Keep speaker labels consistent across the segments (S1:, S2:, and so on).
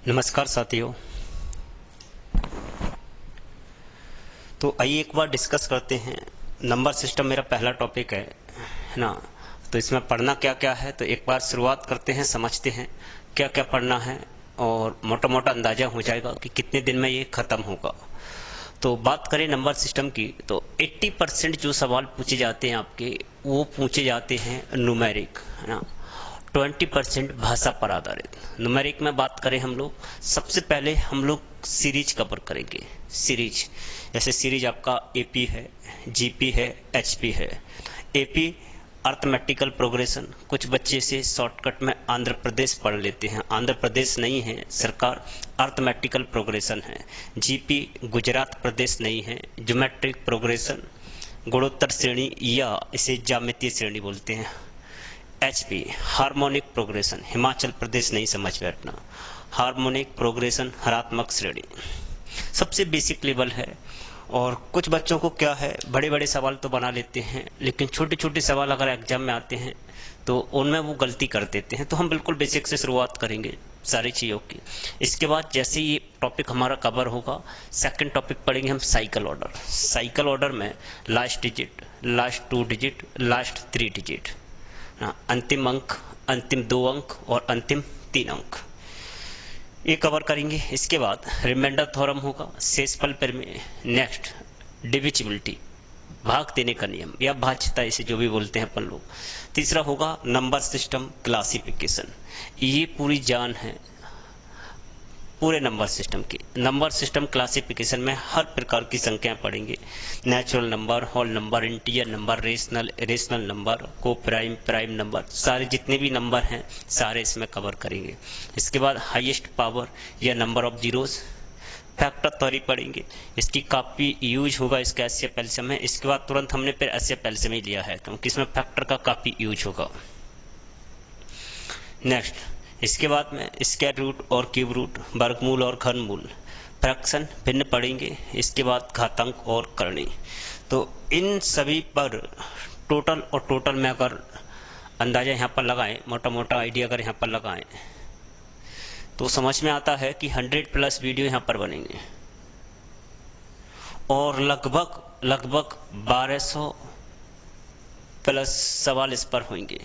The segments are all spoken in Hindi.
S1: नमस्कार साथियों। तो आइए एक बार डिस्कस करते हैं। नंबर सिस्टम मेरा पहला टॉपिक है ना। तो इसमें पढ़ना क्या क्या है, तो एक बार शुरुआत करते हैं, समझते हैं क्या क्या पढ़ना है और मोटा मोटा अंदाजा हो जाएगा कि कितने दिन में ये खत्म होगा। तो बात करें नंबर सिस्टम की, तो 80% जो सवाल पूछे जाते हैं आपके, वो पूछे जाते हैं न्यूमेरिक, है ना। 20% भाषा पर आधारित। न्यूमेरिक में बात करें हम लोग, सबसे पहले हम लोग सीरीज कवर करेंगे। सीरीज जैसे सीरीज आपका एपी है, जीपी है, एचपी है। एपी अर्थमेटिकल प्रोग्रेशन, कुछ बच्चे से शॉर्टकट में आंध्र प्रदेश पढ़ लेते हैं, आंध्र प्रदेश नहीं है सरकार, अर्थमेटिकल प्रोग्रेशन है। जीपी गुजरात प्रदेश नहीं है, ज्योमेट्रिक प्रोग्रेशन, गुणोत्तर श्रेणी या इसे ज्यामितीय श्रेणी बोलते हैं। HP harmonic progression, Himachal Pradesh नहीं समझ बैठना, हार्मोनिक प्रोग्रेशन हरात्मक श्रेणी। सबसे बेसिक लेवल है। और कुछ बच्चों को क्या है, बड़े बड़े सवाल तो बना लेते हैं, लेकिन छोटे छोटे सवाल अगर एग्जाम में आते हैं तो उनमें वो गलती कर देते हैं। तो हम बिल्कुल बेसिक से शुरुआत करेंगे सारी चीज़ों की। इसके बाद जैसे ये टॉपिक हमारा कवर होगा, सेकंड टॉपिक पढ़ेंगे हम साइकिल ऑर्डर। साइकिल ऑर्डर में last digit, last 2 digit, last 3 digit, अंतिम अंक, अंतिम 2 अंक और अंतिम 3 अंक, ये कवर करेंगे। इसके बाद रिमाइंडर थ्योरम होगा, शेषफल प्रमेय। नेक्स्ट डिविजिबिलिटी, भाग देने का नियम या भाज्यता, इसे जो भी बोलते हैं अपन लोग। तीसरा होगा नंबर सिस्टम क्लासिफिकेशन। ये पूरी जान है पूरे नंबर सिस्टम की। नंबर सिस्टम क्लासिफिकेशन में हर प्रकार की संख्याएं पढ़ेंगे। Natural number, whole number, integer number, rational number, coprime, prime number, सारे जितने भी नंबर हैं सारे इसमें कवर करेंगे। इसके बाद हाईएस्ट पावर या number of zeros, factor theory पढ़ेंगे। इसकी काफ़ी यूज होगा इसका एसएफएलसीएम में। इसके बाद तुरंत हमने फिर एसएफएलसीएम ही लिया है क्योंकि इसमें फैक्टर का काफ़ी यूज होगा। नेक्स्ट इसके बाद में स्क्वायर रूट और क्यूब रूट, वर्गमूल और घनमूल, फ्रैक्शन भिन्न पढ़ेंगे। इसके बाद घातांक और करणी। तो इन सभी पर टोटल में अगर अंदाजा यहाँ पर लगाएं, मोटा मोटा आइडिया अगर यहाँ पर लगाएं, तो समझ में आता है कि 100+ वीडियो यहाँ पर बनेंगे और लगभग 1200+ सवाल इस पर होंगे।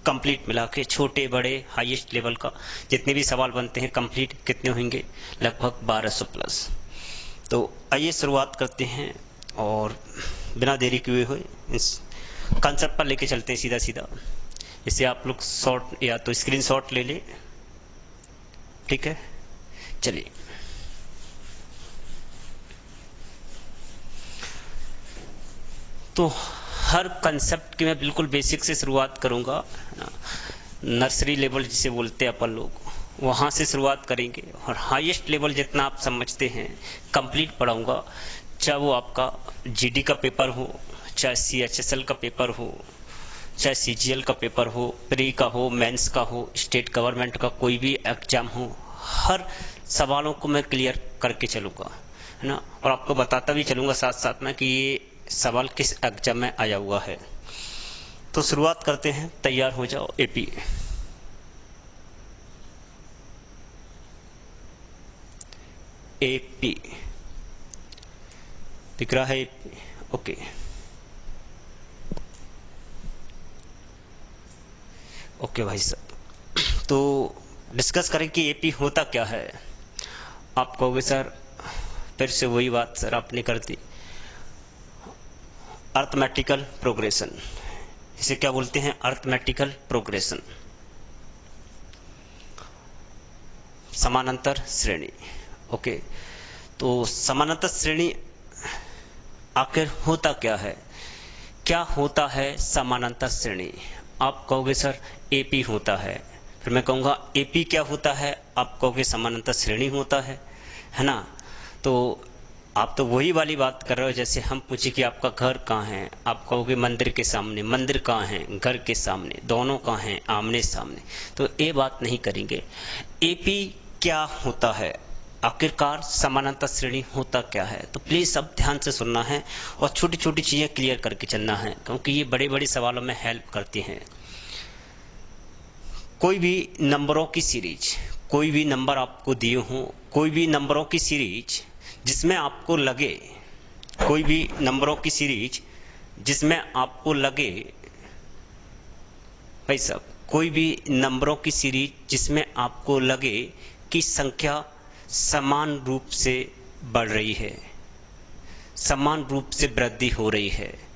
S1: कंप्लीट मिला के छोटे बड़े हाईएस्ट लेवल का जितने भी सवाल बनते हैं कंप्लीट कितने होंगे, लगभग 1200+। तो आइए शुरुआत करते हैं और बिना देरी किए हुए इस कंसेप्ट पर लेके चलते हैं सीधा। इसे आप लोग शॉर्ट या तो स्क्रीनशॉट ले ले, ठीक है। चलिए तो हर कंसेप्ट की मैं बिल्कुल बेसिक से शुरुआत करूंगा। नर्सरी लेवल जिसे बोलते हैं अपन लोग, वहाँ से शुरुआत करेंगे और हाईएस्ट लेवल जितना आप समझते हैं कंप्लीट पढ़ाऊंगा। चाहे वो आपका जीडी का पेपर हो, चाहे सीएचएसएल का पेपर हो, चाहे सीजीएल का पेपर हो, प्री का हो, मेंस का हो, स्टेट गवर्नमेंट का कोई भी एग्जाम हो, हर सवालों को मैं क्लियर करके चलूँगा, है ना। और आपको बताता भी चलूँगा साथ साथ में कि ये सवाल किस एग्जाम में आया हुआ है। तो शुरुआत करते हैं, तैयार हो जाओ। एपी एपी दिख रहा है, ओके। ओके भाई साहब, तो डिस्कस करें कि एपी होता क्या है। आप कहोगे सर फिर से वही बात सर आपने कर दी। अर्थमेटिकल प्रोग्रेशन, इसे क्या बोलते हैं, अर्थमेटिकल प्रोग्रेशन। समानांतर श्रेणी, ओके। तो समानांतर श्रेणी आखिर होता क्या है, क्या होता है समानांतर श्रेणी। आप कहोगे सर एपी होता है, फिर मैं कहूँगा एपी क्या होता है, आप कहोगे समानांतर श्रेणी होता है ना। तो आप तो वही वाली बात कर रहे हो जैसे हम पूछे कि आपका घर कहाँ है, आप कहोगे मंदिर के सामने। मंदिर कहाँ है, घर के सामने। दोनों कहाँ हैं, आमने सामने। तो ये बात नहीं करेंगे। एपी क्या होता है, आखिरकार समानांतर श्रेणी होता क्या है। तो प्लीज सब ध्यान से सुनना है और छोटी छोटी चीजें क्लियर करके चलना है क्योंकि ये बड़े बड़े सवालों में हेल्प करती हैं। कोई भी नंबरों की सीरीज, कोई भी नंबर आपको दिए हों, कोई भी नंबरों की सीरीज जिसमें आपको लगे, कोई भी नंबरों की सीरीज जिसमें आपको लगे, भाई साहब, कोई भी नंबरों की सीरीज जिसमें आपको लगे कि संख्या समान रूप से बढ़ रही है, समान रूप से वृद्धि हो रही है,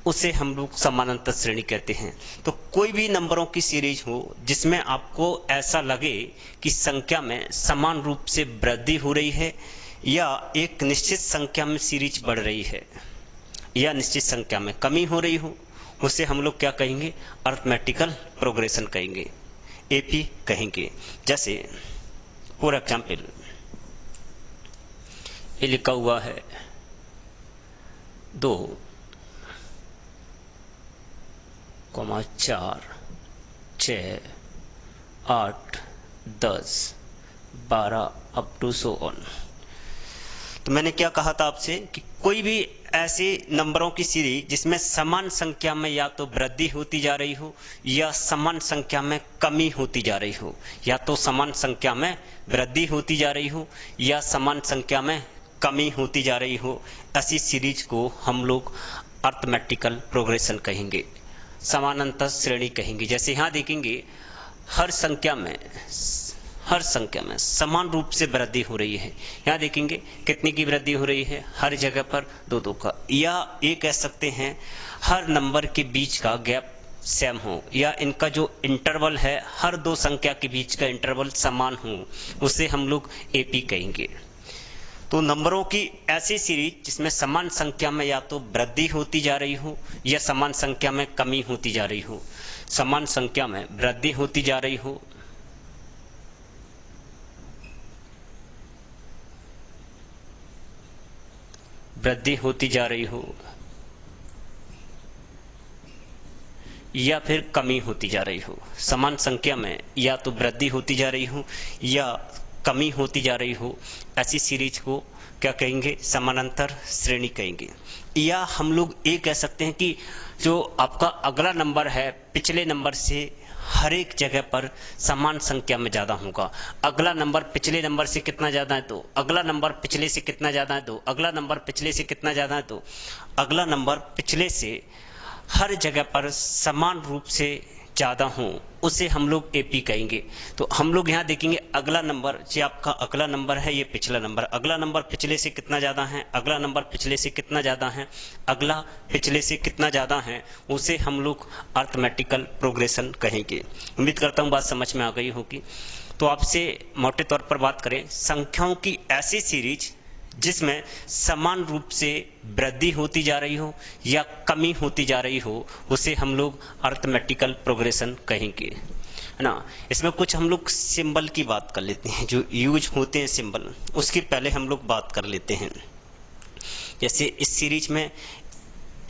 S1: उसे हम लोग समानांतर श्रेणी कहते हैं। तो कोई भी नंबरों की सीरीज हो जिसमें आपको ऐसा लगे कि संख्या में समान रूप से वृद्धि हो रही है या एक निश्चित संख्या में सीरीज बढ़ रही है या निश्चित संख्या में कमी हो रही हो, उसे हम लोग क्या कहेंगे? अरिथमेटिकल प्रोग्रेशन कहेंगे, एपी कहेंगे। जैसे फॉर एग्जाम्पल ये लिखा हुआ है 2, 4, 6, 8, 10, 12 अप टू सो ऑन। तो मैंने क्या कहा था आपसे कि कोई भी ऐसे नंबरों की सीरीज जिसमें समान संख्या में या तो वृद्धि होती जा रही हो या समान संख्या में कमी होती जा रही हो, या तो समान संख्या में वृद्धि होती जा रही हो या समान संख्या में कमी होती जा रही हो, ऐसी सीरीज को हम लोग अरिथमेटिकल प्रोग्रेशन कहेंगे, समानांतर श्रेणी कहेंगे। जैसे यहाँ देखेंगे हर संख्या में समान रूप से वृद्धि हो रही है। यहाँ देखेंगे कितने की वृद्धि हो रही है? हर जगह पर 2-2 का। या ये कह सकते हैं हर नंबर के बीच का गैप सेम हो, या इनका जो इंटरवल है हर दो संख्या के बीच का इंटरवल समान हो, उसे हम लोग एपी कहेंगे। तो नंबरों की ऐसी सीरीज जिसमें समान संख्या में या तो वृद्धि होती जा रही हो या समान संख्या में कमी होती जा रही हो, समान संख्या में वृद्धि होती जा रही हो या फिर कमी होती जा रही हो, समान संख्या में या तो वृद्धि होती जा रही हो या कमी होती जा रही हो, ऐसी सीरीज को क्या कहेंगे? समानांतर श्रेणी कहेंगे। या हम लोग ये कह सकते हैं कि जो आपका अगला नंबर है पिछले नंबर से हर एक जगह पर समान संख्या में ज्यादा होगा। अगला नंबर पिछले नंबर से कितना ज्यादा है तो अगला नंबर पिछले से कितना ज्यादा है तो अगला नंबर पिछले से कितना ज्यादा है तो अगला नंबर पिछले से हर जगह पर समान रूप से ज्यादा हो, उसे हम लोग एपी कहेंगे। तो हम लोग यहाँ देखेंगे अगला नंबर, जो आपका अगला नंबर है ये पिछला नंबर, अगला नंबर पिछले से कितना ज्यादा है, अगला नंबर पिछले से कितना ज्यादा है, अगला पिछले से कितना ज्यादा है, उसे हम लोग अरिथमेटिकल प्रोग्रेशन कहेंगे। उम्मीद करता हूँ बात समझ में आ गई होगी। तो आपसे मोटे तौर पर बात करें, संख्याओं की ऐसी सीरीज जिसमें समान रूप से वृद्धि होती जा रही हो या कमी होती जा रही हो, उसे हम लोग अरिथमेटिकल प्रोग्रेशन कहेंगे, है ना। इसमें कुछ हम लोग सिंबल की बात कर लेते हैं, जो यूज होते हैं सिंबल, उसकी पहले हम लोग बात कर लेते हैं। जैसे इस सीरीज में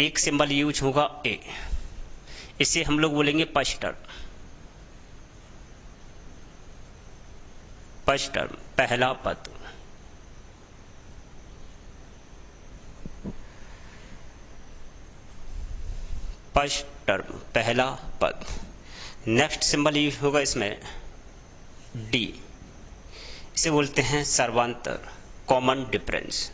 S1: एक सिंबल यूज होगा ए, इसे हम लोग बोलेंगे फर्स्ट टर्म, पहला पद। फर्स्ट टर्म, पहला पद। नेक्स्ट सिंबल यूज होगा इसमें डी, इसे बोलते हैं सर्वांतर, कॉमन डिफरेंस।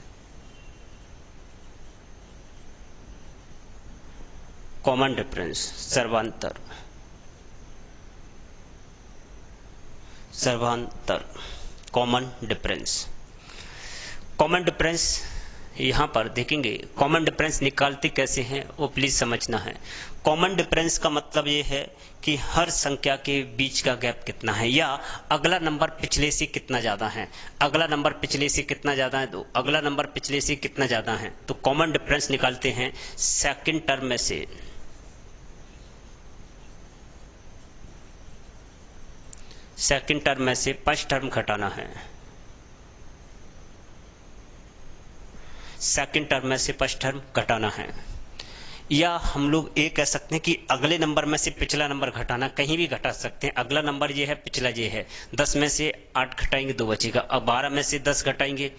S1: कॉमन डिफरेंस, सर्वांतर, कॉमन डिफरेंस। कॉमन डिफरेंस यहाँ पर देखेंगे, कॉमन डिफरेंस निकालते कैसे हैं वो प्लीज समझना है। कॉमन डिफरेंस का मतलब ये है कि हर संख्या के बीच का गैप कितना है, या अगला नंबर पिछले से कितना ज्यादा है, अगला नंबर पिछले से कितना ज्यादा है तो अगला नंबर पिछले से कितना ज्यादा है। तो कॉमन डिफरेंस निकालते हैं सेकंड टर्म में से, सेकंड टर्म में से फर्स्ट टर्म घटाना है, सेकंड टर्म में से फर्स्ट टर्म घटाना है। या हम लोग ये कह सकते हैं कि अगले नंबर में से पिछला नंबर घटाना, कहीं भी घटा सकते हैं। अगला नंबर ये है, पिछला ये है, 10 में से 8 घटाएंगे 2 बचेगा, अब 12 में से 10 घटाएंगे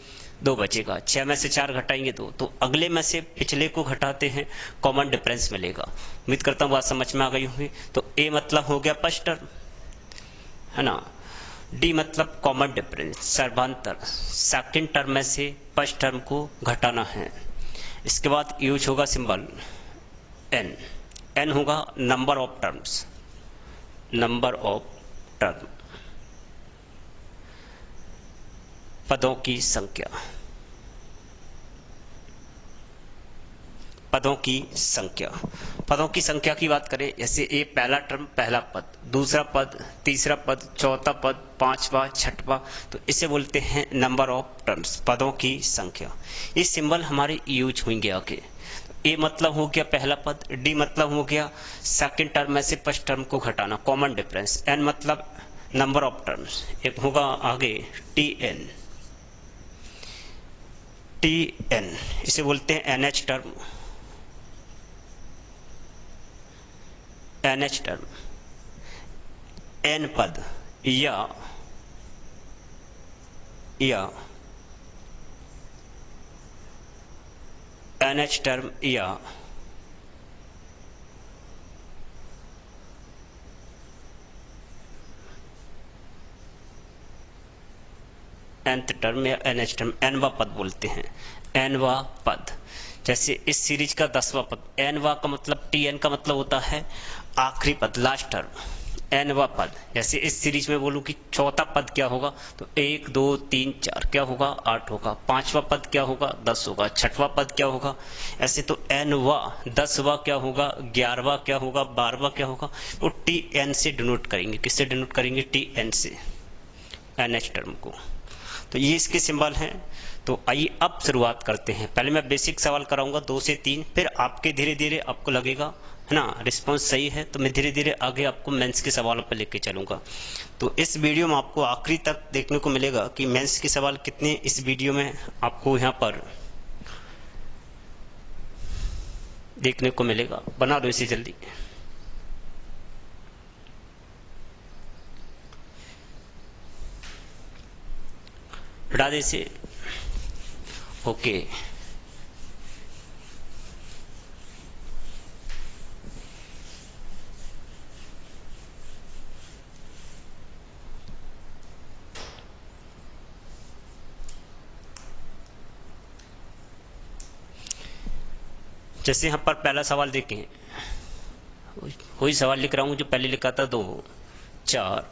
S1: 2 बचेगा, 6 में से 4 घटाएंगे 2, तो अगले में से पिछले को घटाते हैं, कॉमन डिफरेंस मिलेगा। उम्मीद करता हूँ बात समझ में आ गई होगी। तो ए मतलब हो गया फर्स्ट टर्म, है ना। डी मतलब कॉमन डिफरेंस, सर्वांतर, सेकंड टर्म में से फर्स्ट टर्म को घटाना है। इसके बाद यूज होगा सिंबल एन, एन होगा number of terms, number of term, पदों की संख्या, पदों की संख्या। पदों की संख्या की बात करें, जैसे ए पहला टर्म पहला पद, दूसरा पद, तीसरा पद, चौथा पद, पांचवा, छठवा, तो इसे बोलते हैं नंबर ऑफ टर्म्स, पदों की संख्या। ये सिंबल हमारे यूज होंगे आगे। ए मतलब हो गया पहला पद, डी मतलब हो गया सेकंड टर्म में से फर्स्ट टर्म को घटाना, कॉमन डिफरेंस, एन मतलब नंबर ऑफ टर्म्स, एक होगा आगे टी एन, टी एन, इसे बोलते हैं nth term, nth term, n पद या एनएच टर्म या nth टर्म या एनएच टर्म, एनवा पद बोलते हैं, एनवा पद। जैसे इस सीरीज का 10वां पद, एनवा का मतलब टी एन का मतलब होता है आखिरी पद, लास्ट टर्म, एनवा पद। जैसे इस सीरीज में बोलूं कि चौथा पद क्या होगा, तो 1 2 3 4 क्या होगा, 8 होगा। पांचवा पद क्या होगा, 10 होगा। छठवां पद क्या होगा, ऐसे तो एनवा, 10वां क्या होगा, 11वां क्या होगा, 12वां क्या होगा, वो टी एन से डिनोट करेंगे। किससे डिनोट करेंगे, टी एन से, एनएच टर्म को। तो ये इसके सिंबल हैं। तो आइए अब शुरुआत करते हैं। पहले मैं बेसिक सवाल कराऊंगा 2 से 3, फिर आपके धीरे धीरे आपको लगेगा है ना रिस्पांस सही है, तो मैं धीरे धीरे आगे आपको मेंस के सवालों पर लेके चलूंगा। तो इस वीडियो में आपको आखिरी तक देखने को मिलेगा कि मेंस के सवाल कितने इस वीडियो में आपको यहाँ पर देखने को मिलेगा। बना दो इसे जल्दी। हटा दे इसे। ओके, जैसे यहाँ पर पहला सवाल देखें, वही सवाल लिख रहा हूँ जो पहले लिखा था, 2 4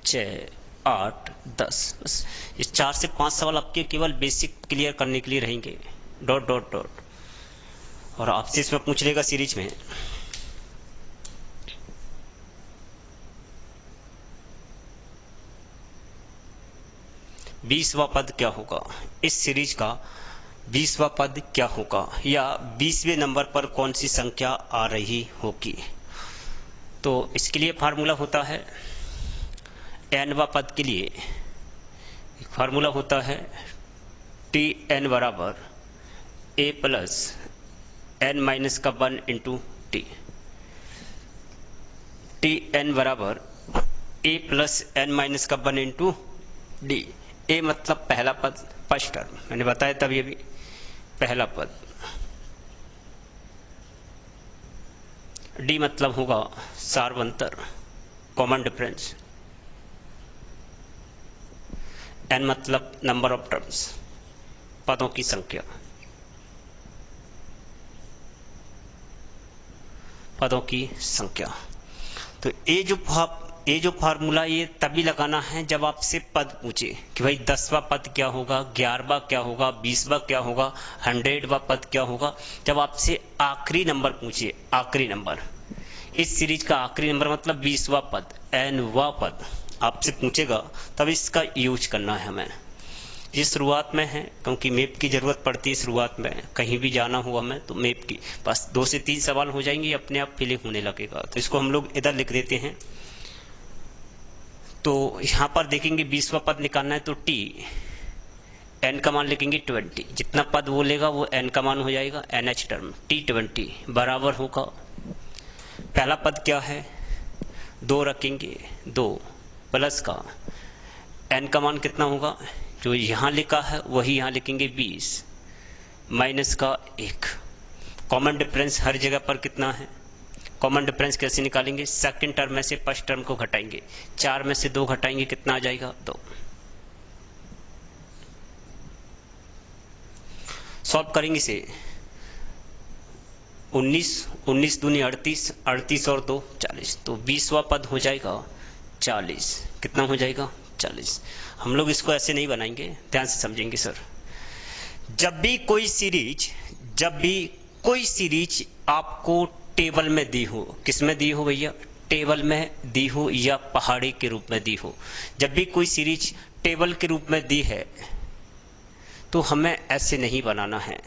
S1: 6 8 10। बस इस 4 से 5 सवाल आपके केवल बेसिक क्लियर करने के लिए रहेंगे, डॉट डॉट डॉट। और आपसे इसमें पूछ लेगा सीरीज में बीसवां पद क्या होगा, इस सीरीज का 20वां पद क्या होगा, या 20वें नंबर पर कौन सी संख्या आ रही होगी। तो इसके लिए फार्मूला होता है, एनवा पद के लिए फार्मूला होता है टी एन बराबर ए प्लस एन माइनस का 1 इंटू टी, टी एन बराबर ए प्लस एन माइनस का 1 इंटू डी। ए मतलब पहला पद, फर्स्ट टर्म, मैंने बताया तभी अभी, पहला पद। डी मतलब होगा सार्वंतर, कॉमन डिफरेंस। एन मतलब नंबर ऑफ टर्म्स, पदों की संख्या, पदों की संख्या। तो ये जो फार्मूला ये तभी लगाना है जब आपसे पद पूछे कि भाई 10वां पद क्या होगा, 11वां क्या होगा, 20वां क्या होगा, 100वां पद क्या होगा। जब आपसे आखिरी नंबर पूछे, आखिरी नंबर, इस सीरीज का आखिरी नंबर मतलब 20वां पद, एनवां पद आपसे पूछेगा, तब इसका यूज करना है हमें। ये शुरुआत में है, क्योंकि मैप की जरूरत पड़ती है शुरुआत में, कहीं भी जाना हुआ हमें तो मैप की बस 2 से 3 सवाल हो जाएंगे, अपने आप फिलिंग होने लगेगा। तो इसको हम लोग इधर लिख देते हैं। तो यहां पर देखेंगे 20वां पद निकालना है, तो टी एन का मान लिखेंगे 20, जितना पद वो लेगा वो एन का मान हो जाएगा, एनएच टर्म टी 20 बराबर होगा, पहला पद क्या है 2 रखेंगे, 2 प्लस का एन का मान कितना होगा, जो यहां लिखा है वही यहां लिखेंगे 20, माइनस का 1, कॉमन डिफरेंस हर जगह पर कितना है कॉमन डिफरेंस कैसे निकालेंगे? सेकंड टर्म में से फर्स्ट टर्म को घटाएंगे, 4 में से 2 घटाएंगे, कितना आ जाएगा? 2। सॉल्व करेंगे इसे। 19 दूनी 38, 38 और 2 40, तो 20वां पद हो जाएगा 40। कितना हो जाएगा? 40। हम लोग इसको ऐसे नहीं बनाएंगे, ध्यान से समझेंगे सर। जब भी कोई सीरीज आपको टेबल में दी हो, किस में दी हो भैया? टेबल में दी हो या पहाड़ी के रूप में दी हो। जब भी कोई सीरीज टेबल के रूप में दी है तो हमें ऐसे नहीं बनाना है।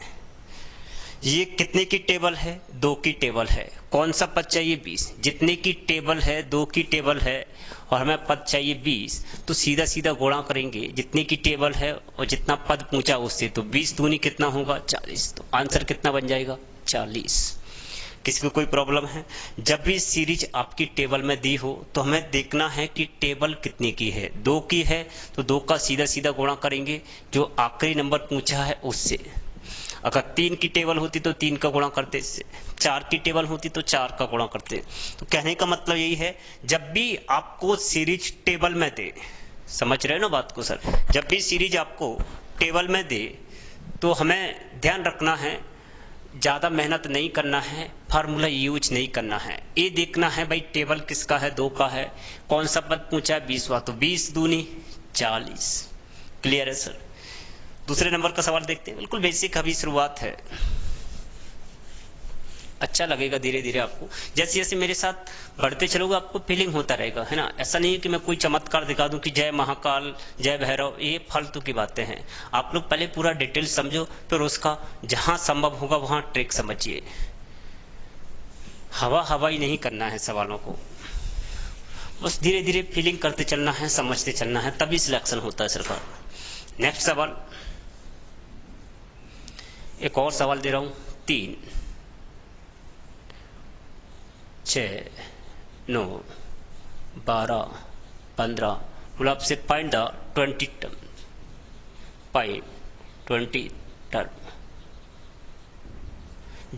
S1: ये कितने की टेबल है? 2 की टेबल है। कौन सा पद चाहिए? 20। जितने की टेबल है 2 की टेबल है और हमें पद चाहिए 20, तो सीधा सीधा गुणा करेंगे जितने की टेबल है और जितना पद पूछा उससे, तो 20 दूनी कितना होगा? 40। तो आंसर कितना बन जाएगा? 40। किसी को कोई प्रॉब्लम है? जब भी सीरीज आपकी टेबल में दी हो तो हमें देखना है कि टेबल कितने की है। 2 की है तो 2 का सीधा सीधा गुणा करेंगे जो आखिरी नंबर पूछा है उससे। अगर 3 की टेबल होती तो 3 का गुणा करते इससे, 4 की टेबल होती तो 4 का गुणा करते। तो कहने का मतलब यही है, जब भी आपको सीरीज टेबल में दे, समझ रहे हो ना बात को सर? जब भी सीरीज आपको टेबल में दे तो हमें ध्यान रखना है, ज़्यादा मेहनत नहीं करना है, फार्मूला यूज नहीं करना है। ये देखना है भाई टेबल किसका है? 2 का है। कौन सा पद पूछा है? 20वां, तो 20 दूनी 40। क्लियर है सर? दूसरे नंबर का सवाल देखते हैं। बिल्कुल बेसिक अभी शुरुआत है, अच्छा लगेगा धीरे धीरे आपको। जैसे जैसे मेरे साथ बढ़ते चलोगे आपको फीलिंग होता रहेगा, है ना? ऐसा नहीं है कि मैं कोई चमत्कार दिखा दूं कि जय महाकाल जय भैरव, ये फालतू की बातें हैं। आप लोग पहले पूरा डिटेल समझो, फिर उसका जहां संभव होगा वहां ट्रिक समझिए। हवाई नहीं करना है सवालों को, बस धीरे धीरे फीलिंग करते चलना है, समझते चलना है, तभी सिलेक्शन होता है सरकार। नेक्स्ट सवाल, एक और सवाल दे रहा हूं। 3 6 9 12 15, बोला आपसे find the 20 term, find 20 term.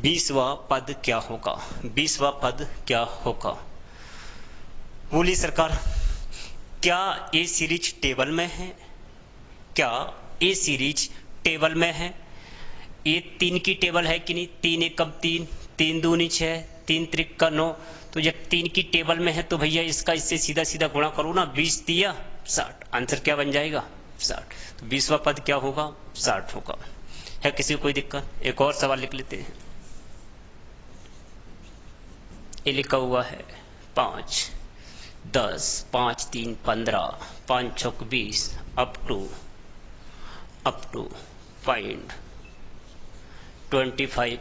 S1: 20वां पद क्या होगा? 20वां पद क्या होगा? बोली सरकार, क्या ये सीरीज टेबल में है? क्या ये सीरीज टेबल में है? ये 3 की टेबल है कि नहीं? 3 एकम 3, 3 दूनी 6, 3 त्रिक 9। तो जब 3 की टेबल में है तो भैया इसका इससे सीधा सीधा गुणा करो ना, 20 दिया 60। आंसर क्या बन जाएगा? 60। तो 20वां पद क्या होगा? 60 होगा। है किसी को कोई दिक्कत? एक और सवाल लिख लेते हैं। ये लिखा हुआ है 5 10 5 3 15 5 6 20 अप टू फाइंड 25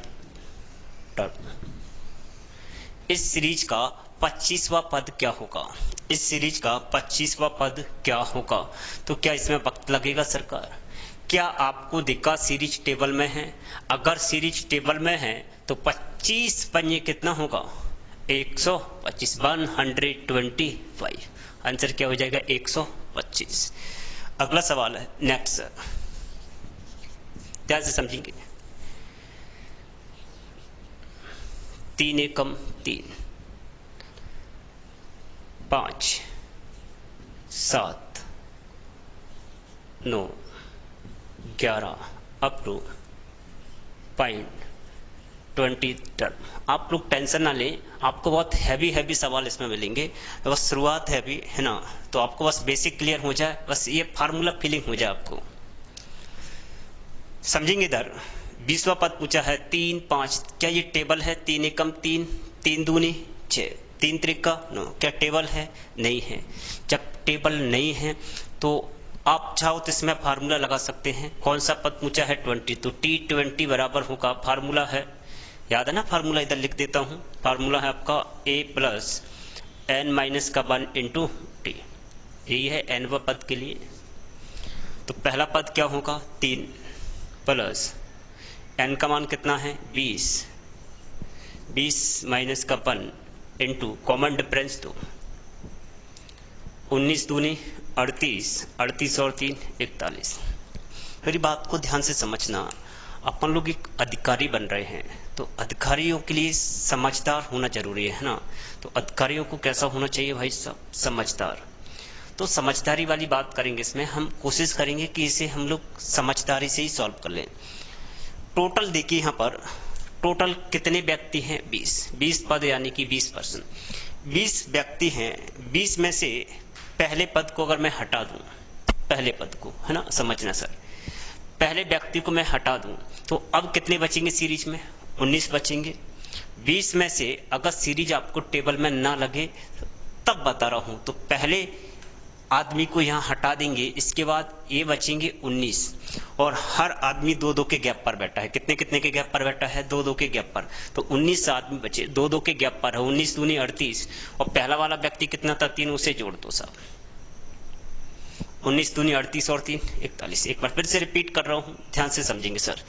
S1: टर्म। इस सीरीज का 25वां पद क्या होगा? इस सीरीज का 25वां पद क्या होगा? तो क्या इसमें वक्त लगेगा सरकार? क्या आपको दिखा सीरीज टेबल में है? अगर सीरीज टेबल में है तो 25 पन्ने कितना होगा? 125, 125। आंसर क्या हो जाएगा? 125। अगला सवाल है नेक्स्ट सर, ध्यान से समझेंगे। 3 एकम 3, 5 7 9 11 अप टू फाइंड 20 टर्म। आप लोग टेंशन ना लें, आपको बहुत हैवी सवाल इसमें मिलेंगे, बस शुरुआत है अभी, है ना? तो आपको बस बेसिक क्लियर हो जाए, बस ये फार्मूला फीलिंग हो जाए आपको, समझेंगे। इधर 20वां पद पूछा है 3 5, क्या ये टेबल है? 3 एकम 3, 3 दूनी 6, 3 त्रिका 9। क्या टेबल है? नहीं है। जब टेबल नहीं है तो आप चाहो तो इसमें फार्मूला लगा सकते हैं। कौन सा पद पूछा है? 20, तो T20 बराबर होगा, फार्मूला है, याद है ना? फार्मूला इधर लिख देता हूं। फार्मूला है आपका a प्लस n माइनस का 1 इंटू टी। यही है nवा पद के लिए। तो पहला पद क्या होगा? 3 प्लस n का मान कितना है? 20, 20 माइनस का 1 इंटू कॉमन डिफरेंस 2, 19 दूनी 38, 38 और 3 41। मेरी बात को ध्यान से समझना, अपन लोग एक अधिकारी बन रहे हैं, तो अधिकारियों के लिए समझदार होना जरूरी है ना। तो अधिकारियों को कैसा होना चाहिए भाई साहब? समझदार। तो समझदारी वाली बात करेंगे, इसमें हम कोशिश करेंगे कि इसे हम लोग समझदारी से ही सॉल्व कर लें। टोटल देखिए यहाँ पर, टोटल कितने व्यक्ति हैं? 20 पद, यानी कि 20%। 20 व्यक्ति हैं, 20 में से पहले पद को अगर मैं हटा दूं, पहले पद को, है ना, समझना सर, पहले व्यक्ति को मैं हटा दूं तो अब कितने बचेंगे सीरीज में? 19 बचेंगे। 20 में से अगर सीरीज आपको टेबल में ना लगे तब बता रहा हूं, तो पहले आदमी को यहां हटा देंगे, इसके बाद ये बचेंगे 19, और हर आदमी 2-2 के गैप पर बैठा है। कितने कितने के गैप पर बैठा है? 2-2 के गैप पर। तो 19 आदमी बचे, 2-2 के गैप पर है, 19 दूनी 38, और पहला वाला व्यक्ति कितना था? 3, उसे जोड़ दो साहब। 19 दूनी 38 और 3 41। एक बार फिर से रिपीट कर रहा हूं, ध्यान से समझेंगे सर।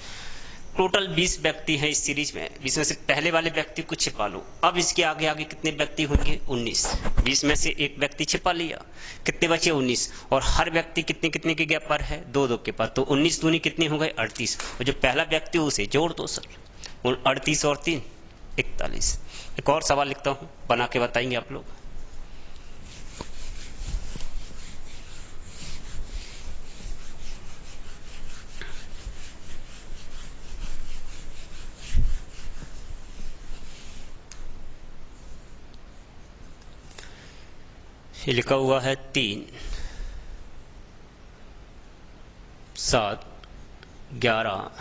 S1: टोटल 20 व्यक्ति हैं इस सीरीज में, 20 में से पहले वाले व्यक्ति को छिपा लो। अब इसके आगे आगे कितने व्यक्ति होंगे? 19। 20 में से एक व्यक्ति छिपा लिया, कितने बचे? 19, और हर व्यक्ति कितने कितने के गैप पर है? 2-2 के पास। तो 19 दूनी कितने हो गए? 38, और जो पहला व्यक्ति उसे जोड़ दो सर, 38 और 3 41। एक और सवाल लिखता हूं, बना के बताएंगे आप लोग। ये लिखा हुआ है 3, 7, 11,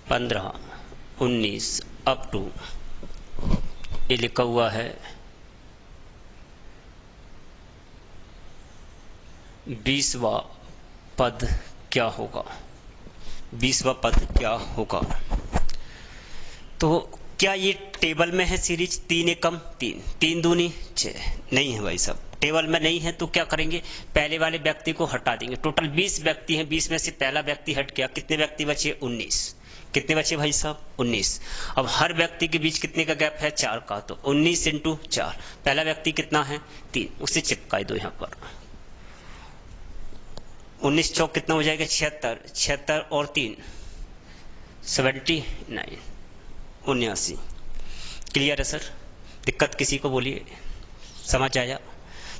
S1: 15, 19 अप टू, ये लिखा हुआ है 20वां पद क्या होगा? 20वां पद क्या होगा? तो क्या ये टेबल में है सीरीज? 3 एकम 3, 3 दूनी 6? नहीं है भाई साहब, टेबल में नहीं है। तो क्या करेंगे? पहले वाले व्यक्ति को हटा देंगे। टोटल 20 व्यक्ति हैं, 20 में से पहला व्यक्ति हट गया, कितने व्यक्ति बचे? 19। कितने बचे भाई साहब? 19। अब हर व्यक्ति के बीच कितने का गैप है? 4 का। तो 19 × 4, पहला व्यक्ति कितना है? 3, उसे चिपका दो यहाँ पर। 19 चौक कितना हो जाएगा? 76, 76 और 3 79, 79। क्लियर है सर? दिक्कत किसी को बोलिए, समझ आया?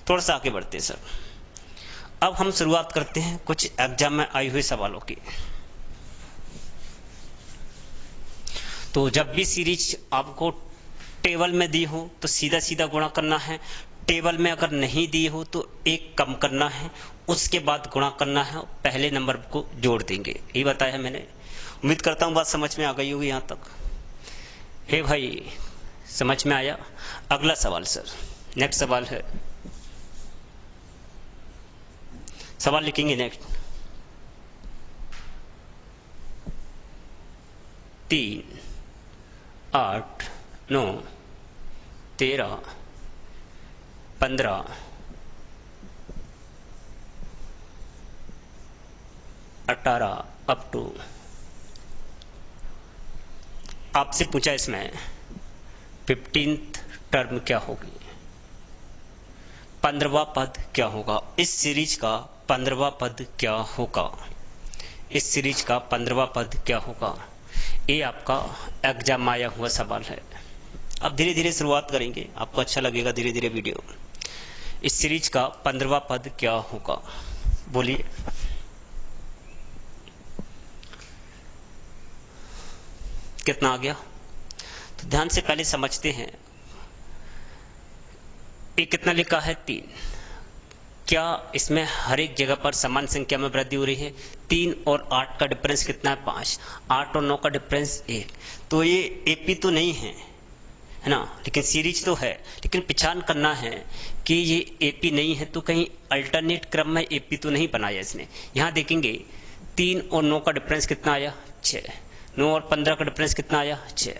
S1: थोड़ा सा आगे बढ़ते हैं सर। अब हम शुरुआत करते हैं कुछ एग्जाम में आई हुए सवालों की। तो जब भी सीरीज आपको टेबल में दी हो तो सीधा सीधा गुणा करना है। टेबल में अगर नहीं दी हो तो एक कम करना है, उसके बाद गुणा करना है, पहले नंबर को जोड़ देंगे। यही बताया है मैंने। उम्मीद करता हूं बात समझ में आ गई होगी यहां तक। हे भाई, समझ में आया? अगला सवाल सर, नेक्स्ट सवाल है, सवाल लिखेंगे नेक्स्ट। 3, 8, 9, 13, 15, 18 अप टू, आपसे पूछा इसमें 15th टर्म क्या होगी? 15वां पद क्या होगा? इस सीरीज का 15वां पद क्या होगा? इस सीरीज का 15वां पद क्या होगा? ये आपका एग्जाम आया हुआ सवाल है। अब धीरे धीरे शुरुआत करेंगे, आपको अच्छा लगेगा धीरे धीरे वीडियो। इस सीरीज का 15वां पद क्या होगा? बोलिए। कितना आ गया? तो ध्यान से पहले समझते हैं। ये कितना लिखा है? 3। क्या इसमें हर एक जगह पर समान संख्या में वृद्धि हो रही है? 3 और 8 का डिफरेंस कितना है? 5। 8 और 9 का डिफरेंस 1। तो ये एपी तो नहीं है ना, लेकिन सीरीज तो है। लेकिन पहचान करना है कि ये एपी नहीं है तो कहीं अल्टरनेट क्रम में एपी तो नहीं बनाया इसने। यहां देखेंगे 3 और 9 का डिफरेंस कितना आया? 6। 9 और 15 का डिफरेंस कितना आया? 6।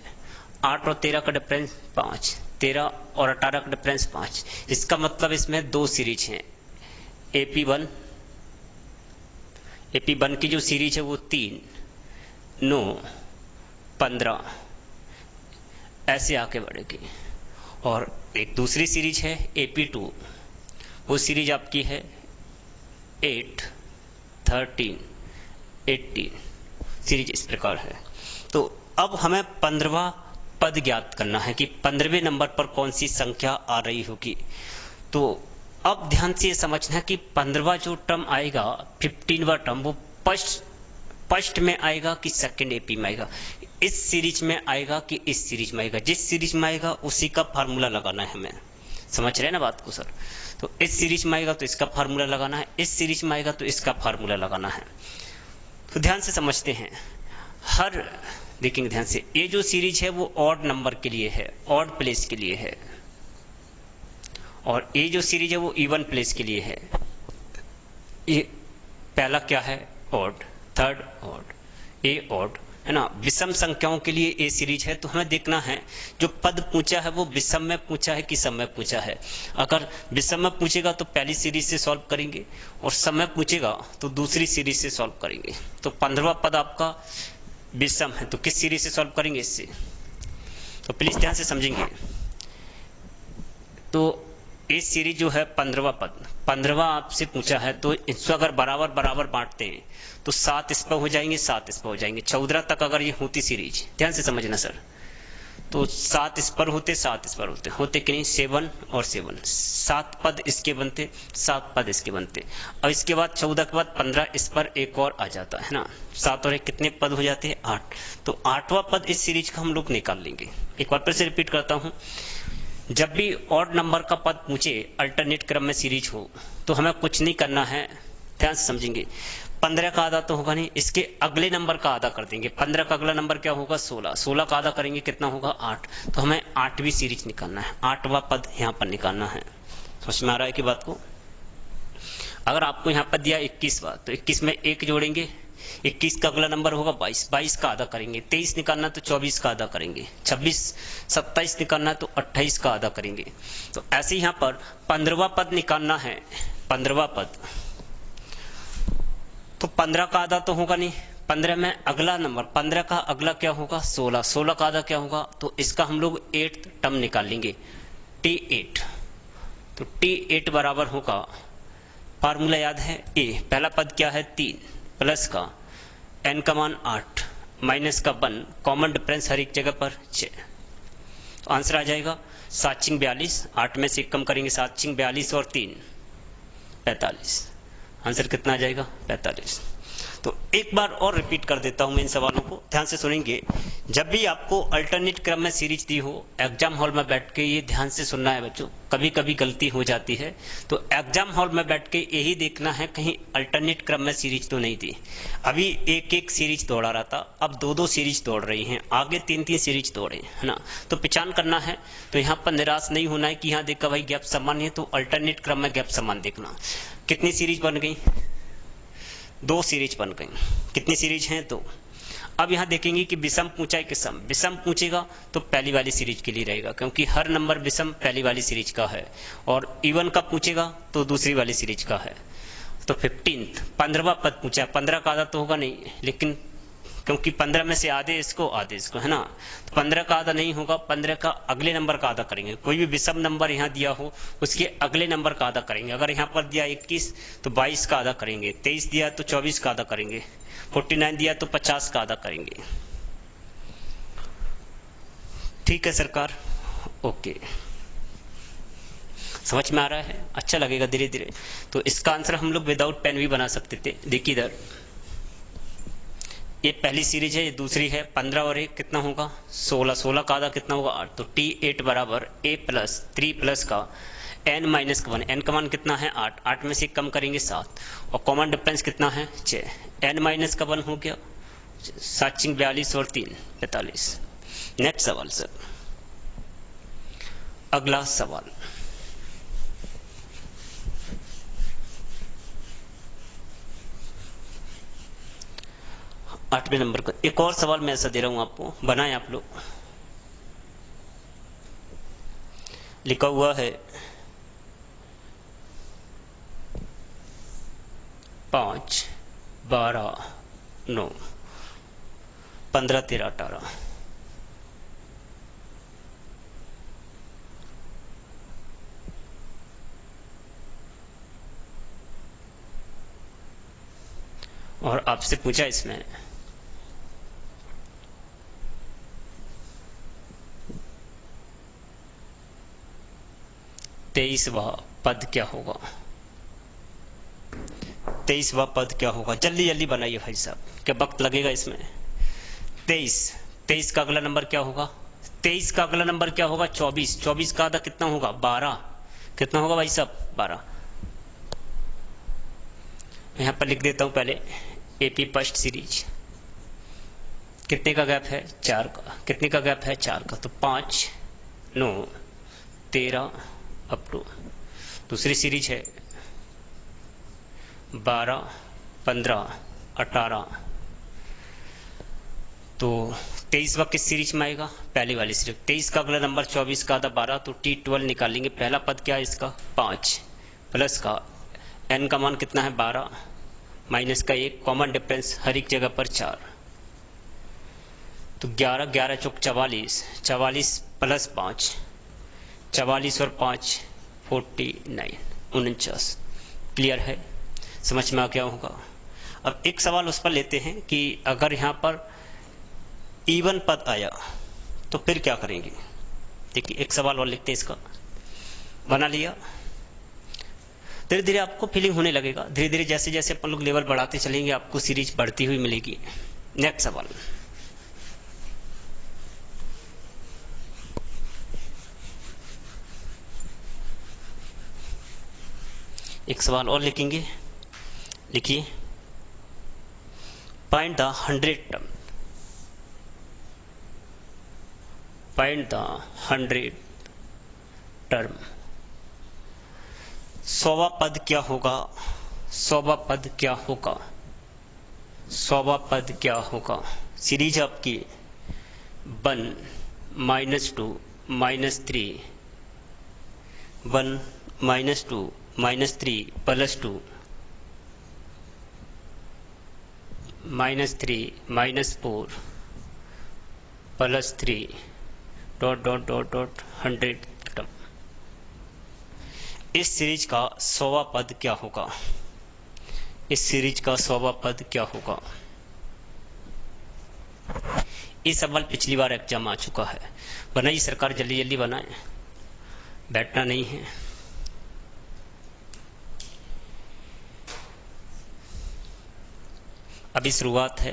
S1: 8 और 13 का डिफरेंस 5। 13 और 18 का डिफरेंस 5। इसका मतलब इसमें 2 सीरीज हैं। AP1 की जो सीरीज है वो 3, 9, 15 ऐसे आके बढ़ेगी। और एक दूसरी सीरीज है AP2, वो सीरीज आपकी है 8, 13, 18। सीरीज इस प्रकार है। तो अब हमें 15वां पद ज्ञात करना है कि 15वें नंबर पर कौन सी संख्या आ रही होगी। तो अब ध्यान से ये समझना है कि 15वां जो टर्म आएगा, 15वां टर्म, वो फर्स्ट में आएगा कि सेकंड एपी में आएगा, इस सीरीज में आएगा कि इस सीरीज में आएगा। जिस सीरीज में आएगा उसी का फार्मूला लगाना है हमें। समझ रहे हैं ना बात को सर? तो इस सीरीज में आएगा तो इसका फार्मूला लगाना है, इस सीरीज में आएगा तो इसका फार्मूला लगाना है। तो ध्यान से समझते हैं, देखेंगे ध्यान से, ये जो सीरीज है वो ऑड नंबर के लिए है, ऑड प्लेस के लिए है, और ये जो सीरीज है वो इवन प्लेस के लिए है। ये पहला क्या है? ऑड, थर्ड ऑड, ए ऑड है ना। विषम संख्याओं के लिए ए सीरीज है। तो हमें देखना है जो पद पूछा है वो विषम में पूछा है कि सम में पूछा है। अगर विषम में पूछेगा तो पहली सीरीज से सॉल्व करेंगे, और सम में पूछेगा तो दूसरी सीरीज से सॉल्व करेंगे। तो 15वां पद आपका विषम है, तो किस सीरीज से सॉल्व करेंगे? इससे। तो प्लीज ध्यान से समझेंगे। तो ये सीरीज जो है 15वां पद, 15वां आपसे पूछा है, तो इसको अगर बराबर बराबर बांटते हैं तो 7 इस पर हो जाएंगे, 7 इस पर हो जाएंगे। 14 तक अगर ये होती सीरीज, ध्यान से समझना सर, तो 7 इस पर होते, 7 इस पर होते कि नहीं? 7 और 7, 7 पद इसके बनते, 7 पद इसके बनते। और इसके बाद 14 के बाद 15 इस पर एक और आ जाता है ना। 7 और 1 कितने पद हो जाते हैं? 8। तो 8वां पद इस सीरीज का हम लोग निकाल लेंगे। एक बार फिर से रिपीट करता हूं, जब भी ऑड नंबर का पद पूछे अल्टरनेट क्रम में सीरीज हो तो हमें कुछ नहीं करना है, ध्यान से समझेंगे। 15 का आधा तो होगा नहीं, इसके अगले नंबर का आधा कर देंगे। 15 का अगला नंबर क्या होगा? 16। 16 का आधा करेंगे, कितना होगा? 8। तो हमें 8वीं सीरीज निकालना है, 8वां पद यहाँ पर निकालना है। समझ में आ रहा है कि बात को? अगर आपको यहाँ पर दिया 21वां, तो 21 में 1 जोड़ेंगे, 21 का अगला नंबर होगा 22, 22 का आधा करेंगे। 23 निकालना तो 24 का आधा करेंगे। 27 निकालना तो 28 का आधा करेंगे। तो ऐसे यहाँ पर 15वां पद निकालना है, 15वां पद। तो 15 का आधा तो होगा नहीं, 15 में अगला नंबर, 15 का अगला क्या होगा? 16। 16 का आधा क्या होगा? तो इसका हम लोग 8th टर्म निकाल लेंगे, T8। तो T8 बराबर होगा, फार्मूला याद है, ए पहला पद क्या है? 3 प्लस का n का मान 8 माइनस का 1, कॉमन डिफरेंस हर एक जगह पर 6। तो आंसर आ जाएगा 7 42, 8 में से 1 कम करेंगे, 7 42 और 3 45। आंसर कितना आ जाएगा? 45। तो एक बार और रिपीट कर देता हूं मैं इन सवालों को, ध्यान से सुनेंगे। जब भी आपको अल्टरनेट क्रम में सीरीज दी हो, एग्जाम हॉल में बैठ के ये ध्यान से सुनना है बच्चों। कभी कभी गलती हो जाती है, तो एग्जाम हॉल में बैठ के यही देखना है कहीं अल्टरनेट क्रम में सीरीज तो नहीं दी। अभी एक एक सीरीज दौड़ा रहा था, अब 2-2 सीरीज दौड़ रही हैं, आगे 3-3 सीरीज दौड़े, है ना। तो पहचान करना है। तो यहाँ पर निराश नहीं होना है कि यहाँ देखा भाई गैप समान है, तो अल्टरनेट क्रम में गैप समान देखना। कितनी सीरीज बन गई? 2 सीरीज बन गई। कितनी सीरीज हैं? 2। अब यहां देखेंगे कि विषम पूछा है कि सम। विषम पूछेगा तो पहली वाली सीरीज के लिए रहेगा, क्योंकि हर नंबर विषम पहली वाली सीरीज का है, और इवन का पूछेगा तो दूसरी वाली सीरीज का है। तो 15वां पद पूछा, 15 का आधा तो होगा नहीं, लेकिन क्योंकि 15 में से आधे इसको है ना, तो 15 का आधा नहीं होगा, 15 का अगले नंबर का आधा करेंगे। कोई भी विषम नंबर यहाँ दिया हो उसके अगले नंबर का आधा करेंगे। अगर यहाँ पर दिया 21 तो 22 का आधा करेंगे, 23 दिया तो 24 का आधा करेंगे, 49 दिया तो 50 का आधा करेंगे। ठीक है सरकार, ओके, समझ में आ रहा है? अच्छा लगेगा धीरे धीरे। तो इसका आंसर हम लोग विदाउट पेन भी बना सकते थे। देखिए इधर, ये पहली सीरीज है, ये दूसरी है। 15 और 1 कितना होगा? 16। 16 का आधा कितना होगा? 8। तो T8 बराबर a प्लस 3 प्लस का n माइनस का 1। n का मान कितना है? 8। 8 में से कम करेंगे 7, और कॉमन डिफरेंस कितना है? 6। n माइनस का 1 हो गया 7 42 और 3 45। नेक्स्ट सवाल सर, अगला सवाल। आठवें नंबर का एक और सवाल मैं ऐसा दे रहा हूं आपको, बनाएं आप लोग। लिखा हुआ है 5 12 9 15 13 18। और आपसे पूछा इसमें 23वां पद क्या होगा? 23वां पद क्या होगा? जल्दी जल्दी बनाइए भाई साहब, क्या वक्त लगेगा इसमें। 23 का अगला नंबर क्या होगा? 23 का अगला नंबर क्या होगा? 24 का आधा कितना होगा? 12। कितना होगा भाई साहब? 12। यहां पर लिख देता हूं पहले एपी फर्स्ट सीरीज। कितने का गैप है? 4 का। कितने का गैप है? 4 का। तो 5 9 13 अप टू दूसरी सीरीज है 12 15 18। तो 23वां किस सीरीज में आएगा? पहली वाली सीरीज। 23 का अगला नंबर 24 का आधा 12, तो T12 निकालेंगे। पहला पद क्या है इसका? 5 प्लस का n का मान कितना है? 12 माइनस का 1, कॉमन डिफरेंस हर एक जगह पर 4, तो 11 11 चौक 44, 44 प्लस 5 44 और 5 49 49। क्लियर है? समझ में आ गया होगा। अब एक सवाल उस पर लेते हैं कि अगर यहां पर इवन पद आया तो फिर क्या करेंगे। देखिए एक सवाल और लिखते हैं, इसका बना लिया। धीरे धीरे आपको फीलिंग होने लगेगा, धीरे धीरे जैसे जैसे अपन लोग लेवल बढ़ाते चलेंगे आपको सीरीज बढ़ती हुई मिलेगी। नेक्स्ट सवाल, एक सवाल और लिखेंगे। लिखिए, find the 100 term. Find the 100 term. 100वां पद क्या होगा? 100वां पद क्या होगा? 100वां पद क्या होगा? सीरीज आपकी 1 -2 -3 1 -2 -3 +2 -3 -4 +3 dot dot dot dot 100 term. इस सीरीज का 100वां पद क्या होगा? इस सीरीज का 100वां पद क्या होगा? ये सवाल पिछली बार एग्जाम आ चुका है। बनाइए सरकार, जल्दी जल्दी बनाए, बैठना नहीं है। अभी शुरुआत है,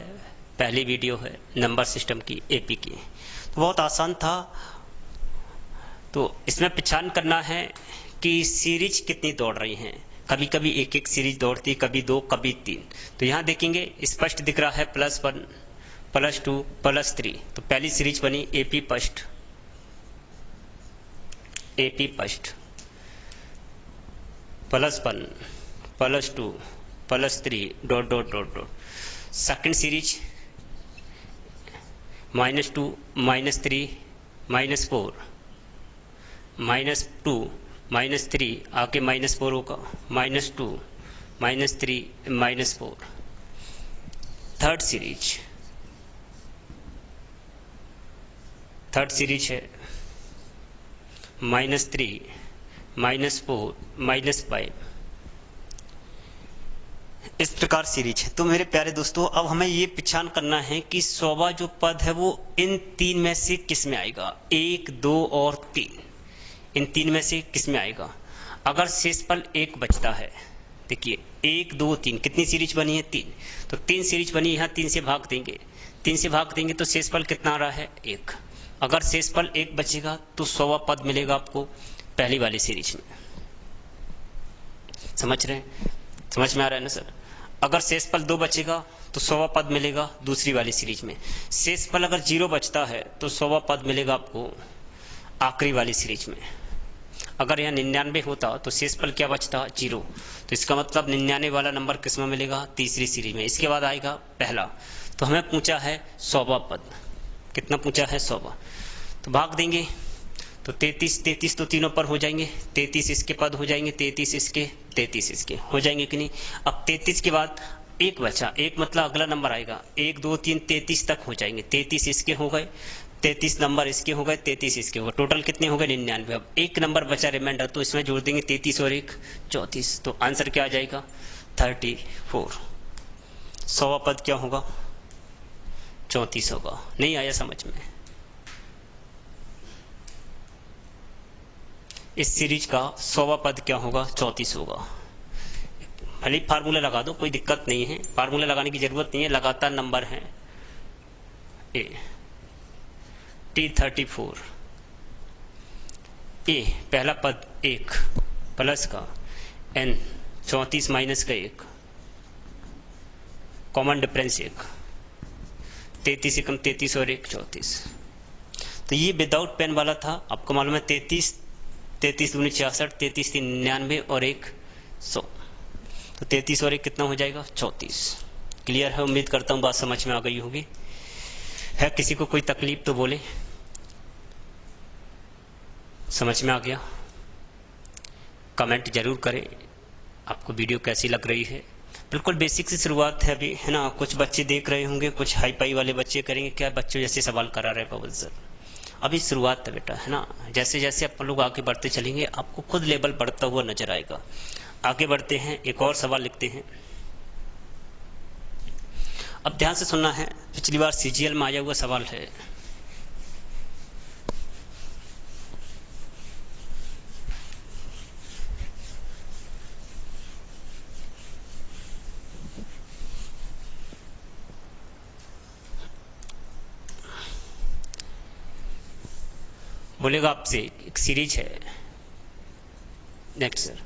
S1: पहली वीडियो है नंबर सिस्टम की, एपी की। तो बहुत आसान था। तो इसमें पहचान करना है कि सीरीज कितनी दौड़ रही हैं। कभी कभी एक एक सीरीज दौड़ती, कभी 2 कभी 3। तो यहां देखेंगे स्पष्ट दिख रहा है +1 +2 +3। तो पहली सीरीज बनी AP first, AP first +1 +2 +3 dot dot dot dot. Second series -2 -3 -4 -2 -3 आके -4 होगा, -2 -3 -4। थर्ड सीरीज है -3 -4 -5। इस प्रकार सीरीज है। तो मेरे प्यारे दोस्तों, अब हमें ये पहचान करना है कि 100वां जो पद है वो इन 3 में से किस में आएगा? 1 2 और 3, इन 3 में से किस में आएगा? अगर शेषफल 1 बचता है, देखिए 1 2 3, कितनी सीरीज बनी है? 3। तो 3 सीरीज बनी, यहाँ 3 से भाग देंगे, 3 से भाग देंगे तो शेषफल कितना आ रहा है? 1। अगर शेषफल 1 बचेगा तो 100वां पद मिलेगा आपको पहली वाली सीरीज में। समझ रहे हैं? समझ में आ रहा है ना सर? अगर शेषफल 2 बचेगा तो 100वां पद मिलेगा दूसरी वाली सीरीज में। शेषफल अगर 0 बचता है तो 100वां पद मिलेगा आपको आखिरी वाली सीरीज में। अगर यहाँ 99 होता तो शेषफल क्या बचता? 0। तो इसका मतलब 99 वाला नंबर किस में मिलेगा? तीसरी सीरीज में। इसके बाद आएगा पहला। तो हमें पूछा है 100वां पद। कितना पूछा है? 100वां। तो भाग देंगे तो 33 तो तीनों पर हो जाएंगे, 33 इसके पद हो जाएंगे, 33 इसके, 33 इसके हो जाएंगे कि नहीं। अब 33 के बाद 1 बचा, 1 मतलब अगला नंबर आएगा, 1 2 3 33 तक हो जाएंगे। 33 इसके हो गए, 33 नंबर इसके हो गए, 33 इसके हो गए, टोटल कितने हो गए? 99। अब 1 नंबर बचा रिमाइंडर, तो इसमें जोड़ देंगे 33 और 1 34। तो आंसर क्या आ जाएगा? 34। 100वां पद क्या होगा? 34 होगा। नहीं आया समझ में? इस सीरीज का 100वां पद क्या होगा? 34 होगा। भले फार्मूला लगा दो, कोई दिक्कत नहीं है, फार्मूला लगाने की जरूरत नहीं है, लगातार नंबर है। ए T34 ए पहला पद 1 प्लस का n 34 माइनस का 1 कॉमन डिफरेंस 1 33 से कम 33 और 1 34। तो ये विदाउट पेन वाला था, आपको मालूम है 33 दूनी 66 33 3 99 और 1 100। तो 33 और 1 कितना हो जाएगा? 34। क्लियर है? उम्मीद करता हूँ बात समझ में आ गई होगी। है किसी को कोई तकलीफ तो बोले। समझ में आ गया? कमेंट जरूर करें आपको वीडियो कैसी लग रही है। बिल्कुल बेसिक से शुरुआत है अभी, है ना। कुछ बच्चे देख रहे होंगे, कुछ हाई पाई वाले बच्चे करेंगे क्या बच्चों जैसे सवाल करा रहे पवन सर। अभी शुरुआत है बेटा, है ना। जैसे जैसे अपन लोग आगे बढ़ते चलेंगे आपको खुद लेवल बढ़ता हुआ नजर आएगा। आगे बढ़ते हैं, एक और सवाल लिखते हैं। अब ध्यान से सुनना है, पिछली बार सीजीएल में आया हुआ सवाल है। बोलेगा आपसे एक सीरीज है, नेक्स्ट सर,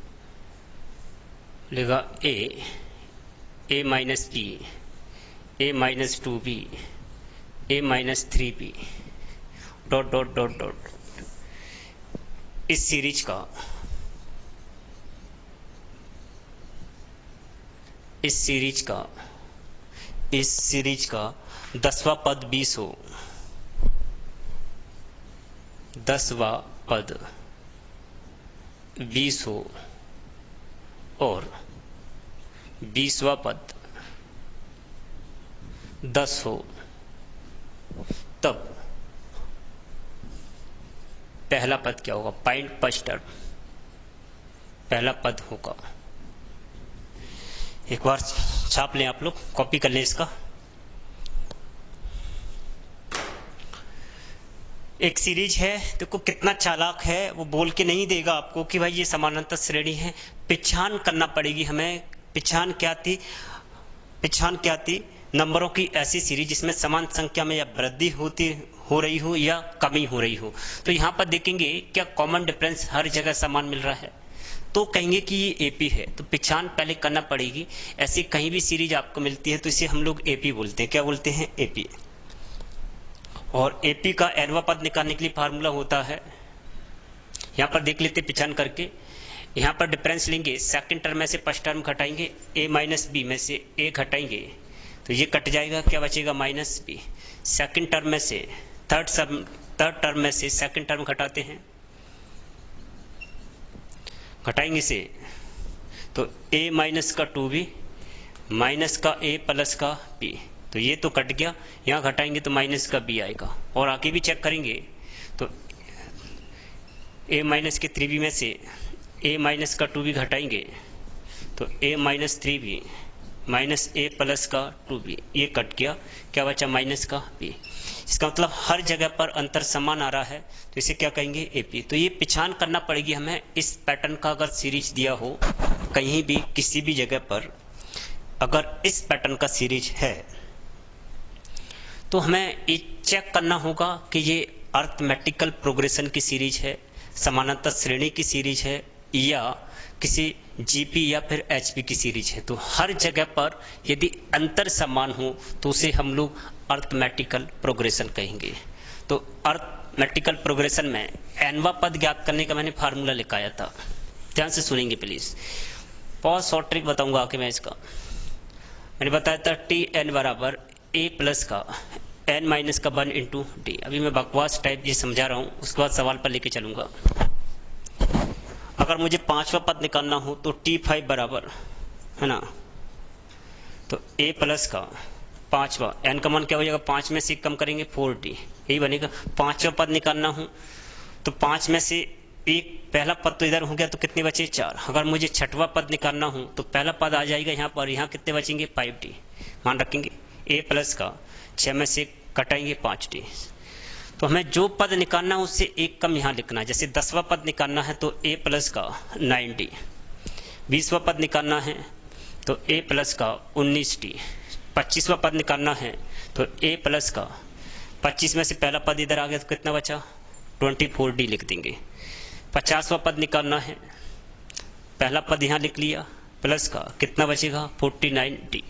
S1: बोलेगा A minus B, A minus 2b, A minus 3b dot dot dot dot. इस सीरीज का 10वां पद 20 हो, 10वां पद 20 हो और 20वां पद 10 हो, तब पहला पद क्या होगा? पॉइंट फर्स्ट टर्म पहला पद होगा। एक बार छाप लें आप लोग, कॉपी कर लें इसका। एक सीरीज है, देखो कितना चालाक है, वो बोल के नहीं देगा आपको कि भाई ये समानांतर श्रेणी है। पहचान करना पड़ेगी हमें। पहचान क्या थी? नंबरों की ऐसी सीरीज जिसमें समान संख्या में या वृद्धि हो रही हो या कमी हो रही हो। तो यहाँ पर देखेंगे क्या कॉमन डिफरेंस हर जगह समान मिल रहा है, तो कहेंगे कि ये एपी है। तो पहचान पहले करना पड़ेगी। ऐसी कहीं भी सीरीज आपको मिलती है तो इसे हम लोग एपी बोलते हैं। क्या बोलते हैं? एपी। और एपी का nवां पद निकालने के लिए फार्मूला होता है, यहाँ पर देख लेते पहचान करके। यहाँ पर डिफरेंस लेंगे, सेकंड टर्म में से फर्स्ट टर्म घटाएंगे, a माइनस बी में से a घटाएंगे तो ये कट जाएगा, क्या बचेगा? Minus B. सेकंड टर्म में से थर्ड टर्म में से सेकंड टर्म घटाते हैं, घटाएंगे से तो a माइनस का 2b माइनस का a प्लस का b, तो ये तो कट गया। यहाँ घटाएंगे तो माइनस का b आएगा। और आगे भी चेक करेंगे तो a माइनस के 3b में से a माइनस का 2b घटाएंगे तो a minus 3b minus a plus का 2b, ये कट गया, क्या बचा? माइनस का b। इसका मतलब हर जगह पर अंतर समान आ रहा है, तो इसे क्या कहेंगे? एपी। तो ये पहचान करना पड़ेगी हमें। इस पैटर्न का अगर सीरीज दिया हो कहीं भी किसी भी जगह पर, अगर इस पैटर्न का सीरीज है तो हमें ये चेक करना होगा कि ये अर्थमेटिकल प्रोग्रेशन की सीरीज है, समानांतर श्रेणी की सीरीज है, या किसी जीपी या फिर एचपी की सीरीज है। तो हर जगह पर यदि अंतर समान हो तो उसे हम लोग अर्थमेटिकल प्रोग्रेशन कहेंगे। तो अर्थमेटिकल प्रोग्रेशन में nवां पद ज्ञात करने का मैंने फार्मूला लिखाया था, ध्यान से सुनेंगे प्लीज। बहुत शॉर्ट ट्रिक बताऊंगा आके मैं इसका। मैंने बताया था Tn बराबर a प्लस का n माइनस का 1 इंटू डी। अभी मैं बकवास टाइप ये समझा रहा हूँ, उसके बाद सवाल पर लेके चलूंगा। अगर मुझे 5वां पद निकालना हो तो T5 बराबर, है ना, तो a प्लस का 5वां, n का मान क्या हो जाएगा? 5 में से कम करेंगे 4d, यही बनेगा। 5वां पद निकालना हो तो 5 में से एक पहला पद तो इधर हो गया, तो कितने बचे? 4। अगर मुझे 6वां पद निकालना हो तो पहला पद आ जाएगा यहाँ पर, यहाँ कितने बचेंगे? 5d। मान रखेंगे a प्लस का 6 में से कटाएंगे 5d, तो हमें जो पद निकालना है उससे एक कम यहाँ लिखना है। जैसे 10वां पद निकालना है तो a प्लस का 9d, 20वां पद निकालना है तो a प्लस का 19d, 25वां पद निकालना है तो a प्लस का 25 में से पहला पद इधर आ गया तो कितना बचा 24d लिख देंगे। 50वां पद निकालना है, पहला पद यहाँ लिख लिया, प्लस का कितना बचेगा 49d।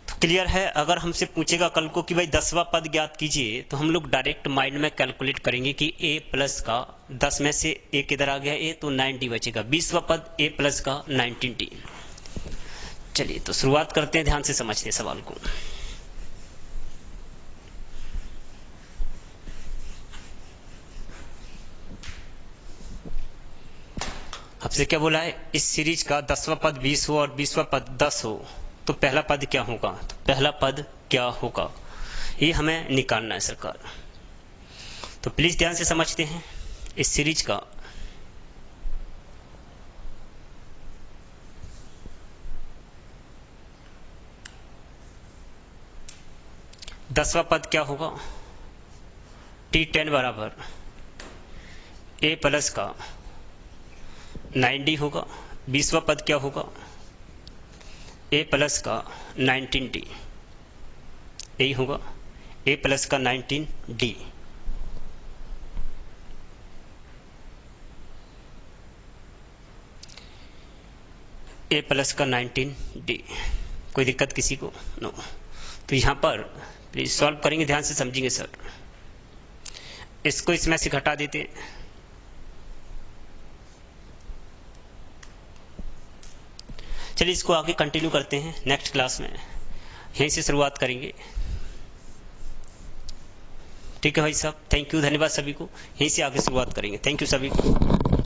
S1: तो क्लियर है। अगर हमसे पूछेगा कल को कि भाई 10वां पद ज्ञात कीजिए तो हम लोग डायरेक्ट माइंड में कैलकुलेट करेंगे कि a प्लस का 10 में से एक इधर आ गया a तो 9d बचेगा। 20वां पद a प्लस का 19d। चलिए तो शुरुआत करते हैं, ध्यान से समझते हैं सवाल को। आपसे क्या बोला है, इस सीरीज का 10वां पद 20 हो और 20वां पद 10 हो तो पहला पद क्या होगा, तो पहला पद क्या होगा ये हमें निकालना है सरकार। तो प्लीज ध्यान से समझते हैं। इस सीरीज का दसवां पद क्या होगा, T10 बराबर a प्लस का 9d होगा। 20वां पद क्या होगा, a प्लस का 19d, यही होगा a प्लस का 19d। a प्लस का 19d, कोई दिक्कत किसी को? नो। तो यहां पर प्लीज सॉल्व करेंगे, ध्यान से समझेंगे सर। इसको इसमें से घटा देते, चलिए इसको आगे कंटिन्यू करते हैं नेक्स्ट क्लास में, यहीं से शुरुआत करेंगे। ठीक है भाई साहब, थैंक यू, धन्यवाद सभी को। यहीं से आगे शुरुआत करेंगे। थैंक यू सभी को।